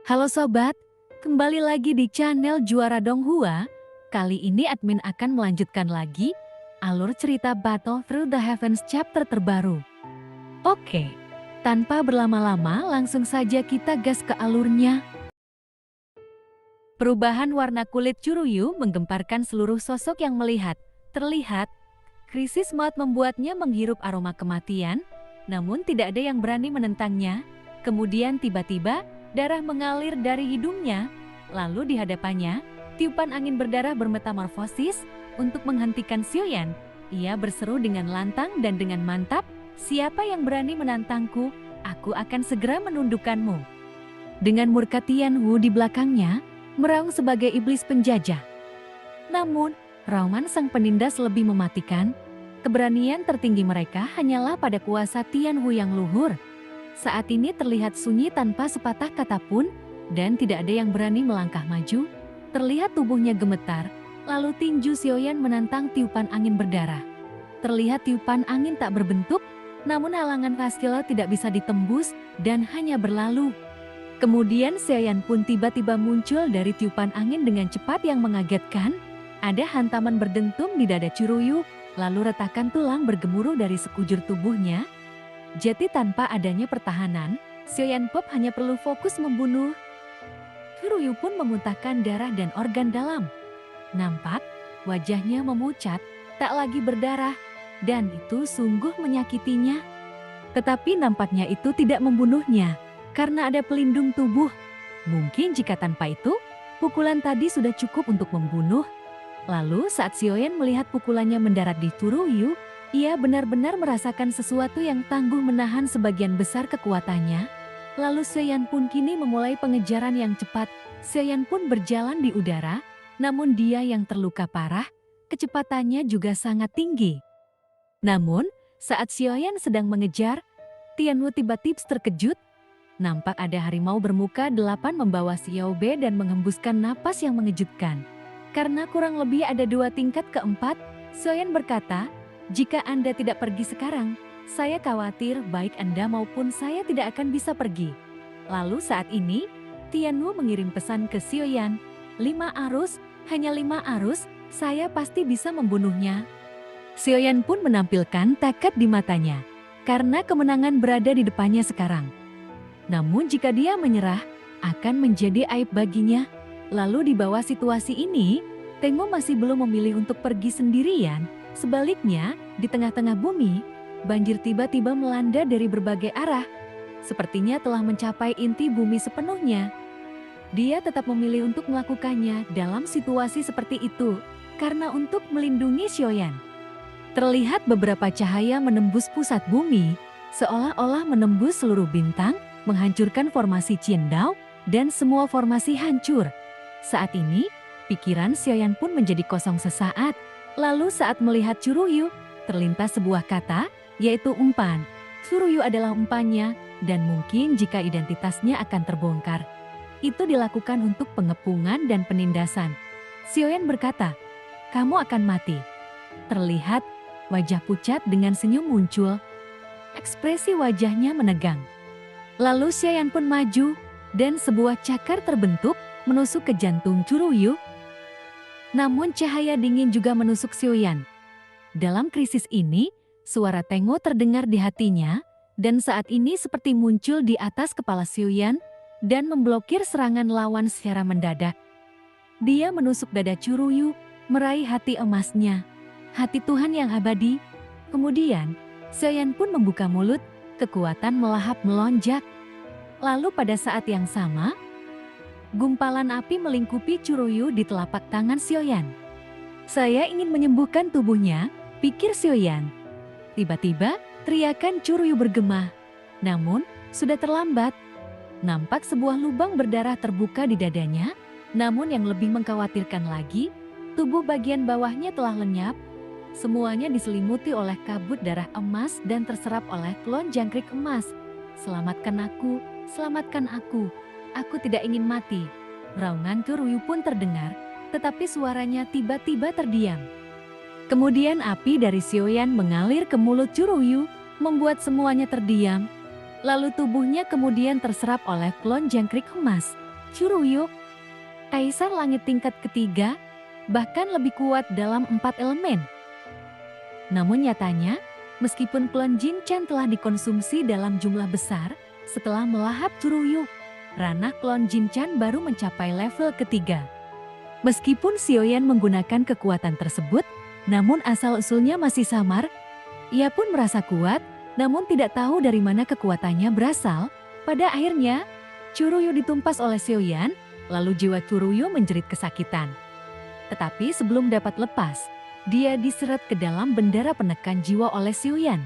Halo sobat, kembali lagi di channel Juara Donghua. Kali ini admin akan melanjutkan lagi alur cerita Battle Through the Heavens chapter terbaru. Oke, tanpa berlama-lama langsung saja kita gas ke alurnya. Perubahan warna kulit Churuyu menggemparkan seluruh sosok yang melihat. Terlihat, krisis maut membuatnya menghirup aroma kematian, namun tidak ada yang berani menentangnya. Kemudian tiba-tiba, darah mengalir dari hidungnya, lalu di hadapannya, tiupan angin berdarah bermetamorfosis untuk menghentikan Xiaoyan. Ia berseru dengan lantang dan dengan mantap, "Siapa yang berani menantangku, aku akan segera menundukkanmu." Dengan murka Tianwu di belakangnya, meraung sebagai iblis penjajah. Namun, rauman sang penindas lebih mematikan. Keberanian tertinggi mereka hanyalah pada kuasa Tianwu yang luhur. Saat ini terlihat sunyi tanpa sepatah kata pun, dan tidak ada yang berani melangkah maju. Terlihat tubuhnya gemetar, lalu tinju Xiaoyan menantang tiupan angin berdarah. Terlihat tiupan angin tak berbentuk, namun halangan Kastila tidak bisa ditembus dan hanya berlalu. Kemudian Xiaoyan pun tiba-tiba muncul dari tiupan angin dengan cepat yang mengagetkan. Ada hantaman berdentum di dada Churuyu, lalu retakan tulang bergemuruh dari sekujur tubuhnya. Jadi tanpa adanya pertahanan, Xiaoyan Pop hanya perlu fokus membunuh. Churuyu pun memuntahkan darah dan organ dalam. Nampak, wajahnya memucat, tak lagi berdarah, dan itu sungguh menyakitinya. Tetapi nampaknya itu tidak membunuhnya, karena ada pelindung tubuh. Mungkin jika tanpa itu, pukulan tadi sudah cukup untuk membunuh. Lalu saat Xiaoyan melihat pukulannya mendarat di Churuyu, ia benar-benar merasakan sesuatu yang tangguh menahan sebagian besar kekuatannya. Lalu Xiaoyan pun kini memulai pengejaran yang cepat. Xiaoyan pun berjalan di udara, namun dia yang terluka parah, kecepatannya juga sangat tinggi. Namun, saat Xiaoyan sedang mengejar, Tianwu tiba-tiba terkejut. Nampak ada harimau bermuka 8 membawa Xiao Bei dan menghembuskan napas yang mengejutkan. Karena kurang lebih ada 2 tingkat keempat, Xiaoyan berkata, "Jika Anda tidak pergi sekarang, saya khawatir baik Anda maupun saya tidak akan bisa pergi." Lalu saat ini, Tianwu mengirim pesan ke Xiaoyan, "5 arus, hanya 5 arus, saya pasti bisa membunuhnya." Xiaoyan pun menampilkan tekad di matanya, karena kemenangan berada di depannya sekarang. Namun jika dia menyerah, akan menjadi aib baginya. Lalu di bawah situasi ini, Tengu masih belum memilih untuk pergi sendirian. Sebaliknya, di tengah-tengah bumi, banjir tiba-tiba melanda dari berbagai arah. Sepertinya telah mencapai inti bumi sepenuhnya. Dia tetap memilih untuk melakukannya dalam situasi seperti itu, karena untuk melindungi Xiaoyan. Terlihat beberapa cahaya menembus pusat bumi, seolah-olah menembus seluruh bintang, menghancurkan formasi Qiandao, dan semua formasi hancur. Saat ini, pikiran Xiaoyan pun menjadi kosong sesaat. Lalu saat melihat Churuyu, terlintas sebuah kata, yaitu umpan. Churuyu adalah umpannya, dan mungkin jika identitasnya akan terbongkar. Itu dilakukan untuk pengepungan dan penindasan. Xiaoyan berkata, "Kamu akan mati." Terlihat, wajah pucat dengan senyum muncul. Ekspresi wajahnya menegang. Lalu Xiaoyan pun maju, dan sebuah cakar terbentuk, menusuk ke jantung Churuyu. Namun cahaya dingin juga menusuk Xiaoyan. Dalam krisis ini, suara Tengu terdengar di hatinya, dan saat ini seperti muncul di atas kepala Xiaoyan, dan memblokir serangan lawan secara mendadak. Dia menusuk dada Churuyu, meraih hati emasnya, hati Tuhan yang abadi. Kemudian, Xiaoyan pun membuka mulut, kekuatan melahap melonjak. Lalu pada saat yang sama, gumpalan api melingkupi Churuyu di telapak tangan Xiaoyan. "Saya ingin menyembuhkan tubuhnya," pikir Xiaoyan. Tiba-tiba, teriakan Churuyu bergema. Namun, sudah terlambat. Nampak sebuah lubang berdarah terbuka di dadanya, namun yang lebih mengkhawatirkan lagi, tubuh bagian bawahnya telah lenyap. Semuanya diselimuti oleh kabut darah emas dan terserap oleh klon jangkrik emas. "Selamatkan aku, selamatkan aku. Aku tidak ingin mati." Raungan Churuyu pun terdengar, tetapi suaranya tiba-tiba terdiam. Kemudian api dari Xiaoyan mengalir ke mulut Churuyu, membuat semuanya terdiam. Lalu tubuhnya kemudian terserap oleh klon jangkrik emas. Curuyuk, kaisar langit tingkat ketiga, bahkan lebih kuat dalam 4 elemen. Namun nyatanya, meskipun klon Jin Chan telah dikonsumsi dalam jumlah besar, setelah melahap Curuyuk, ranah klon Jin Chan baru mencapai level ketiga. Meskipun Xiaoyan menggunakan kekuatan tersebut, namun asal-usulnya masih samar. Ia pun merasa kuat, namun tidak tahu dari mana kekuatannya berasal. Pada akhirnya, Curuyuk ditumpas oleh Xiaoyan, lalu jiwa Curuyuk menjerit kesakitan. Tetapi sebelum dapat lepas, dia diseret ke dalam bendera penekan jiwa oleh Xiaoyan.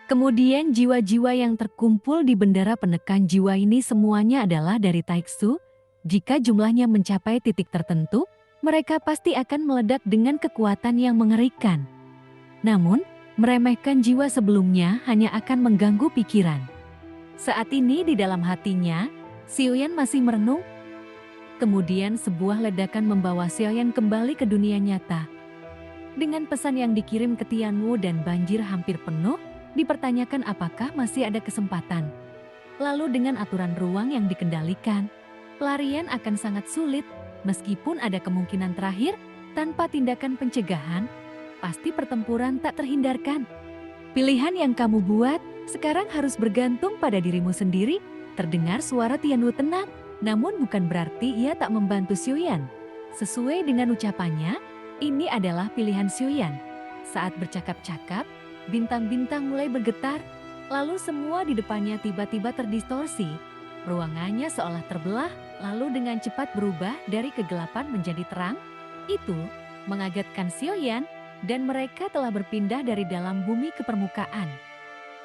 Kemudian jiwa-jiwa yang terkumpul di bendera penekan jiwa ini semuanya adalah dari Taiksu. Jika jumlahnya mencapai titik tertentu, mereka pasti akan meledak dengan kekuatan yang mengerikan. Namun, meremehkan jiwa sebelumnya hanya akan mengganggu pikiran. Saat ini di dalam hatinya, Xiaoyan masih merenung. Kemudian sebuah ledakan membawa Xiaoyan kembali ke dunia nyata. Dengan pesan yang dikirim ke Tianwu dan banjir hampir penuh, dipertanyakan apakah masih ada kesempatan. Lalu dengan aturan ruang yang dikendalikan, pelarian akan sangat sulit. Meskipun ada kemungkinan terakhir, tanpa tindakan pencegahan, pasti pertempuran tak terhindarkan. Pilihan yang kamu buat sekarang harus bergantung pada dirimu sendiri. Terdengar suara Tianwu tenang, namun bukan berarti ia tak membantu Xiaoyan. Sesuai dengan ucapannya, ini adalah pilihan Xiaoyan. Saat bercakap-cakap, bintang-bintang mulai bergetar, lalu semua di depannya tiba-tiba terdistorsi. Ruangannya seolah terbelah, lalu dengan cepat berubah dari kegelapan menjadi terang. Itu mengagetkan Xiaoyan, dan mereka telah berpindah dari dalam bumi ke permukaan.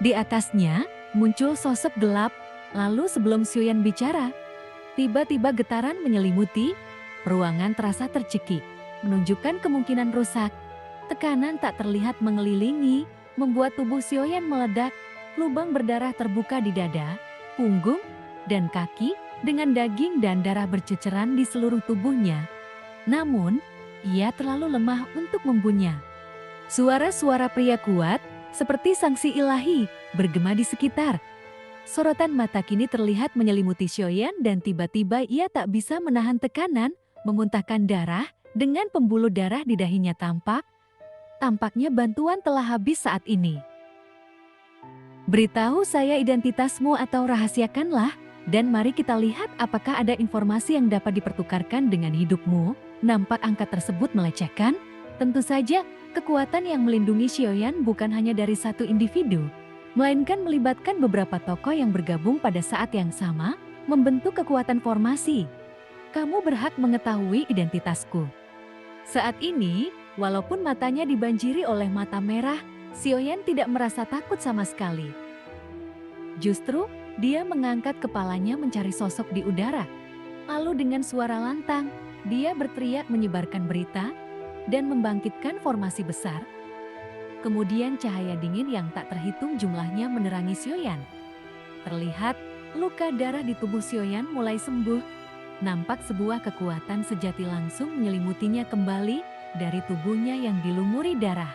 Di atasnya muncul sosok gelap, lalu sebelum Xiaoyan bicara, tiba-tiba getaran menyelimuti, ruangan terasa tercekik, menunjukkan kemungkinan rusak. Tekanan tak terlihat mengelilingi, membuat tubuh Xiaoyan meledak, lubang berdarah terbuka di dada, punggung, dan kaki, dengan daging dan darah berceceran di seluruh tubuhnya. Namun, ia terlalu lemah untuk membunuhnya. Suara-suara pria kuat, seperti sangsi ilahi, bergema di sekitar. Sorotan mata kini terlihat menyelimuti Xiaoyan dan tiba-tiba ia tak bisa menahan tekanan, memuntahkan darah, dengan pembuluh darah di dahinya tampak. Tampaknya bantuan telah habis saat ini. Beritahu saya identitasmu atau rahasiakanlah, dan mari kita lihat apakah ada informasi yang dapat dipertukarkan dengan hidupmu. Nampak angka tersebut melecehkan? Tentu saja, kekuatan yang melindungi Xiaoyan bukan hanya dari satu individu, melainkan melibatkan beberapa tokoh yang bergabung pada saat yang sama, membentuk kekuatan formasi. Kamu berhak mengetahui identitasku. Saat ini, walaupun matanya dibanjiri oleh mata merah, Xiaoyan tidak merasa takut sama sekali. Justru, dia mengangkat kepalanya mencari sosok di udara. Lalu dengan suara lantang, dia berteriak menyebarkan berita dan membangkitkan formasi besar. Kemudian cahaya dingin yang tak terhitung jumlahnya menerangi Xiaoyan. Terlihat, luka darah di tubuh Xiaoyan mulai sembuh. Nampak sebuah kekuatan sejati langsung menyelimutinya kembali dari tubuhnya yang dilumuri darah.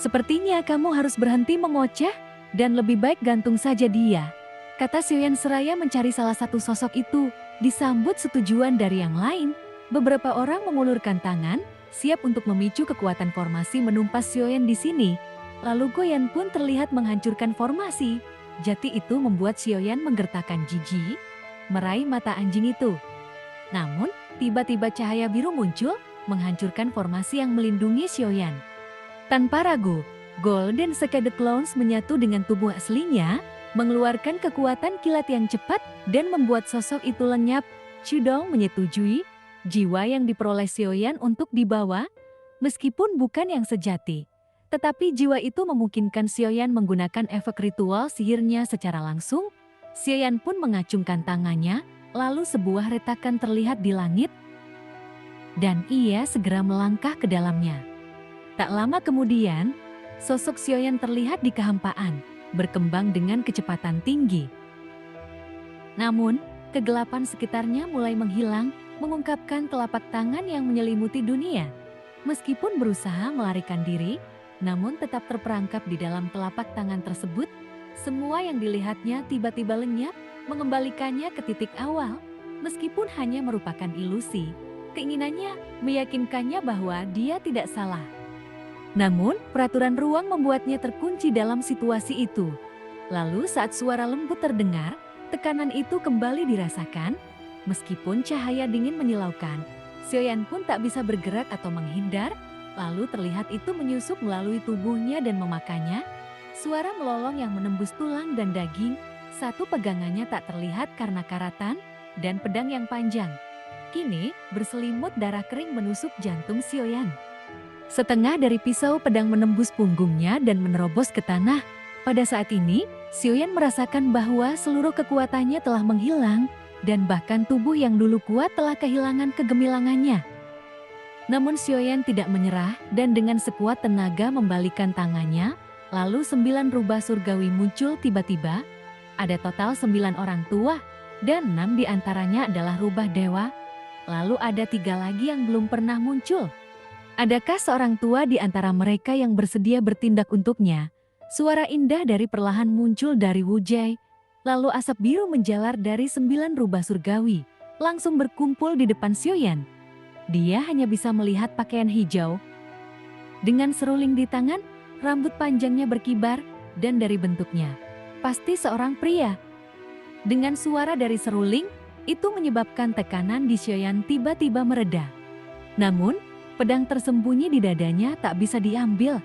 Sepertinya kamu harus berhenti mengoceh dan lebih baik gantung saja dia, kata Xiaoyan seraya mencari salah satu sosok itu. Disambut setujuan dari yang lain, beberapa orang mengulurkan tangan, siap untuk memicu kekuatan formasi menumpas Xiaoyan di sini. Lalu Goyan pun terlihat menghancurkan formasi. Jati itu membuat Xiaoyan menggertakkan gigi, meraih mata anjing itu. Namun, tiba-tiba cahaya biru muncul, menghancurkan formasi yang melindungi Xiaoyan. Tanpa ragu, Golden Shaded Clones menyatu dengan tubuh aslinya, mengeluarkan kekuatan kilat yang cepat dan membuat sosok itu lenyap. Chudong menyetujui jiwa yang diperoleh Xiaoyan untuk dibawa, meskipun bukan yang sejati. Tetapi jiwa itu memungkinkan Xiaoyan menggunakan efek ritual sihirnya secara langsung. Xiaoyan pun mengacungkan tangannya, lalu sebuah retakan terlihat di langit, dan ia segera melangkah ke dalamnya. Tak lama kemudian, sosok Xiaoyan terlihat di kehampaan, berkembang dengan kecepatan tinggi. Namun, kegelapan sekitarnya mulai menghilang, mengungkapkan telapak tangan yang menyelimuti dunia. Meskipun berusaha melarikan diri, namun tetap terperangkap di dalam telapak tangan tersebut. Semua yang dilihatnya tiba-tiba lenyap, mengembalikannya ke titik awal. Meskipun hanya merupakan ilusi, keinginannya meyakinkannya bahwa dia tidak salah. Namun, peraturan ruang membuatnya terkunci dalam situasi itu. Lalu saat suara lembut terdengar, tekanan itu kembali dirasakan. Meskipun cahaya dingin menyilaukan, Sioyan pun tak bisa bergerak atau menghindar. Lalu terlihat itu menyusup melalui tubuhnya dan memakannya. Suara melolong yang menembus tulang dan daging. Satu pegangannya tak terlihat karena karatan dan pedang yang panjang. Kini, berselimut darah kering menusuk jantung Sioyan. Setengah dari pisau pedang menembus punggungnya dan menerobos ke tanah. Pada saat ini, Sioyan merasakan bahwa seluruh kekuatannya telah menghilang dan bahkan tubuh yang dulu kuat telah kehilangan kegemilangannya. Namun Sioyan tidak menyerah dan dengan sekuat tenaga membalikkan tangannya, lalu 9 rubah surgawi muncul tiba-tiba. Ada total 9 orang tua dan 6 diantaranya adalah rubah dewa. Lalu ada 3 lagi yang belum pernah muncul. Adakah seorang tua di antara mereka yang bersedia bertindak untuknya? Suara indah dari perlahan muncul dari Wujai. Lalu asap biru menjalar dari 9 rubah surgawi, langsung berkumpul di depan Sioyan. Dia hanya bisa melihat pakaian hijau. Dengan seruling di tangan, rambut panjangnya berkibar, dan dari bentuknya, pasti seorang pria. Dengan suara dari seruling, itu menyebabkan tekanan di Sioyan tiba-tiba mereda. Namun, pedang tersembunyi di dadanya tak bisa diambil.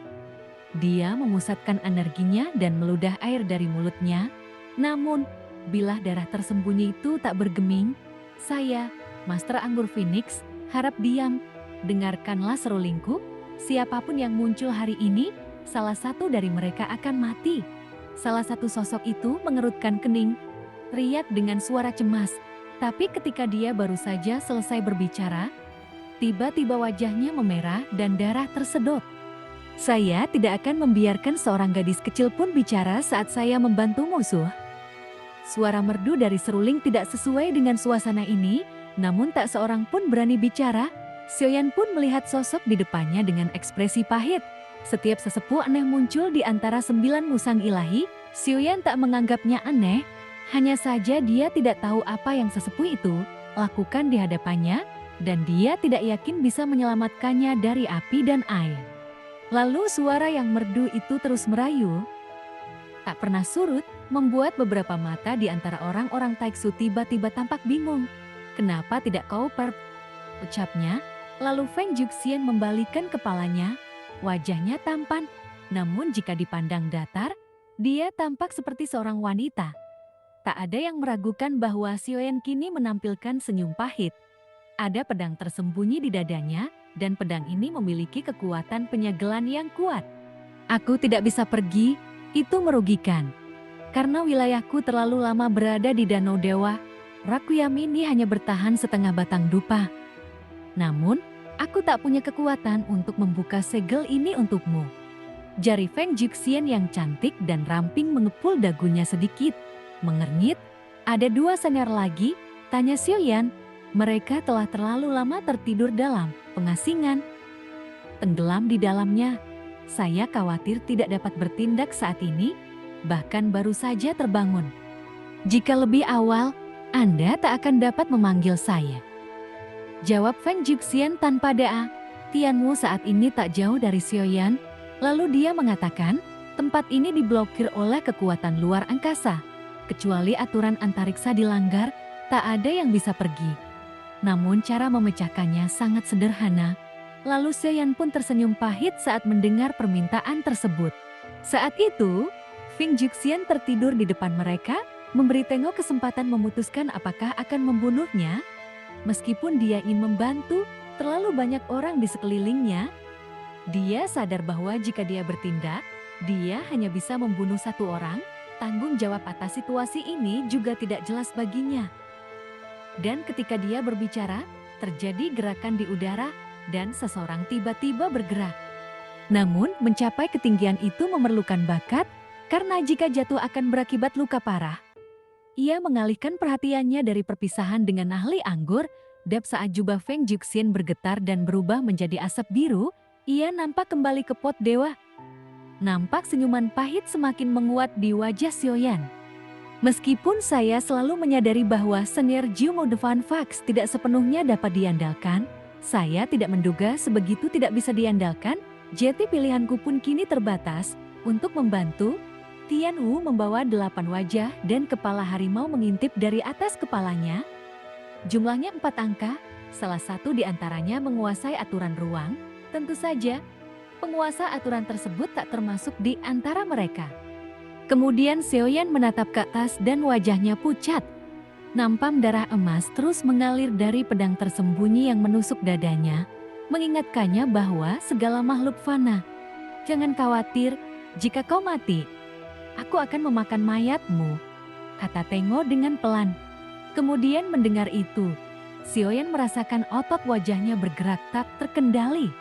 Dia memusatkan energinya dan meludah air dari mulutnya. Namun, bilah darah tersembunyi itu tak bergeming. Saya, Master Anggur Phoenix, harap diam. Dengarkanlah serulingku. Siapapun yang muncul hari ini, salah satu dari mereka akan mati. Salah satu sosok itu mengerutkan kening, teriak dengan suara cemas. Tapi ketika dia baru saja selesai berbicara, tiba-tiba wajahnya memerah dan darah tersedot. Saya tidak akan membiarkan seorang gadis kecil pun bicara saat saya membantu musuh. Suara merdu dari seruling tidak sesuai dengan suasana ini, namun tak seorang pun berani bicara. Sioyan pun melihat sosok di depannya dengan ekspresi pahit. Setiap sesepuh aneh muncul di antara 9 musang ilahi, Sioyan tak menganggapnya aneh. Hanya saja dia tidak tahu apa yang sesepuh itu lakukan di hadapannya, dan dia tidak yakin bisa menyelamatkannya dari api dan air. Lalu suara yang merdu itu terus merayu, tak pernah surut, membuat beberapa mata di antara orang-orang Taiksu tiba-tiba tampak bingung. Kenapa tidak kau ucapnya, lalu Feng Juxian membalikkan kepalanya, wajahnya tampan, namun jika dipandang datar, dia tampak seperti seorang wanita. Tak ada yang meragukan bahwa Sioyan kini menampilkan senyum pahit. Ada pedang tersembunyi di dadanya, dan pedang ini memiliki kekuatan penyegelan yang kuat. Aku tidak bisa pergi, itu merugikan. Karena wilayahku terlalu lama berada di Danau Dewa, Rakuyam ini hanya bertahan setengah batang dupa. Namun, aku tak punya kekuatan untuk membuka segel ini untukmu. Jari Feng Juxian yang cantik dan ramping mengepul dagunya sedikit. Mengernyit, ada 2 senior lagi, tanya Sioyan. Mereka telah terlalu lama tertidur dalam pengasingan. Tenggelam di dalamnya. Saya khawatir tidak dapat bertindak saat ini, bahkan baru saja terbangun. Jika lebih awal, Anda tak akan dapat memanggil saya. Jawab Feng Juxian tanpa daa. Tianmu saat ini tak jauh dari Sioyan. Lalu dia mengatakan, tempat ini diblokir oleh kekuatan luar angkasa. Kecuali aturan antariksa dilanggar, tak ada yang bisa pergi. Namun cara memecahkannya sangat sederhana. Lalu Sioyan pun tersenyum pahit saat mendengar permintaan tersebut. Saat itu, Feng Juxian tertidur di depan mereka, memberi Tengok kesempatan memutuskan apakah akan membunuhnya. Meskipun dia ingin membantu, terlalu banyak orang di sekelilingnya. Dia sadar bahwa jika dia bertindak, dia hanya bisa membunuh 1 orang. Tanggung jawab atas situasi ini juga tidak jelas baginya. Dan ketika dia berbicara, terjadi gerakan di udara dan seseorang tiba-tiba bergerak. Namun, mencapai ketinggian itu memerlukan bakat, karena jika jatuh akan berakibat luka parah. Ia mengalihkan perhatiannya dari perpisahan dengan ahli anggur, dan saat jubah Feng Juxian bergetar dan berubah menjadi asap biru, ia nampak kembali ke pot dewa. Nampak senyuman pahit semakin menguat di wajah Sioyan. Meskipun saya selalu menyadari bahwa senior Jiumo The Fun Fox tidak sepenuhnya dapat diandalkan, saya tidak menduga sebegitu tidak bisa diandalkan. Jeti pilihanku pun kini terbatas. Untuk membantu, Tian Wu membawa 8 wajah dan kepala harimau mengintip dari atas kepalanya. Jumlahnya 4 angka, salah satu di antaranya menguasai aturan ruang. Tentu saja, penguasa aturan tersebut tak termasuk di antara mereka. Kemudian Xiaoyan menatap ke atas dan wajahnya pucat. Nampam darah emas terus mengalir dari pedang tersembunyi yang menusuk dadanya, mengingatkannya bahwa segala makhluk fana. Jangan khawatir, jika kau mati, aku akan memakan mayatmu, kata Tengo dengan pelan. Kemudian mendengar itu, Xiaoyan merasakan otot wajahnya bergerak tak terkendali.